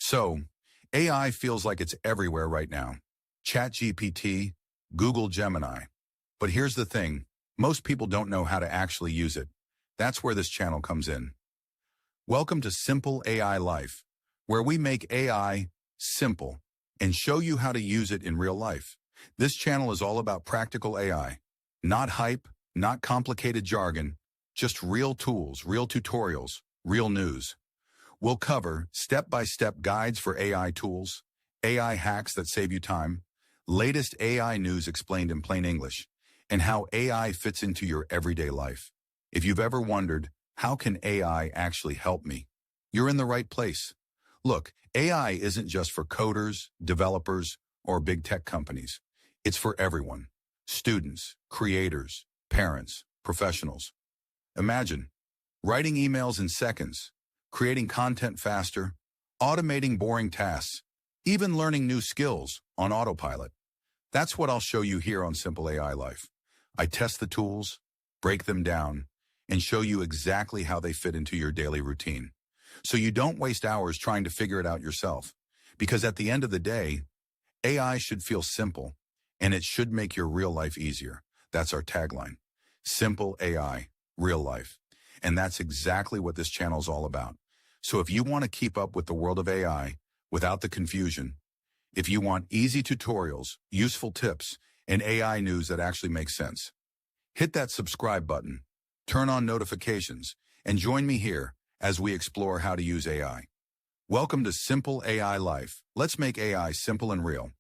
So, AI feels like it's everywhere right now. ChatGPT, Google Gemini. But here's the thing, most people don't know how to actually use it. That's where this channel comes in. Welcome to Simple AI Life, where we make AI simple and show you how to use it in real life. This channel is all about practical AI, not hype, not complicated jargon, just real tools, real tutorials, real news. We'll cover step-by-step guides for AI tools, AI hacks that save you time, latest AI news explained in plain English, and how AI fits into your everyday life. If you've ever wondered, how can AI actually help me? You're in the right place. Look, AI isn't just for coders, developers, or big tech companies. It's for everyone. Students, creators, parents, professionals. Imagine writing emails in seconds, creating content faster, automating boring tasks, even learning new skills on autopilot. That's what I'll show you here on Simple AI Life. I test the tools, break them down, and show you exactly how they fit into your daily routine. So you don't waste hours trying to figure it out yourself. Because at the end of the day, AI should feel simple, and it should make your real life easier. That's our tagline. Simple AI, real life. And that's exactly what this channel is all about. So if you want to keep up with the world of AI without the confusion, if you want easy tutorials, useful tips, and AI news that actually makes sense, hit that subscribe button, turn on notifications, and join me here as we explore how to use AI. Welcome to Simple AI Life. Let's make AI simple and real.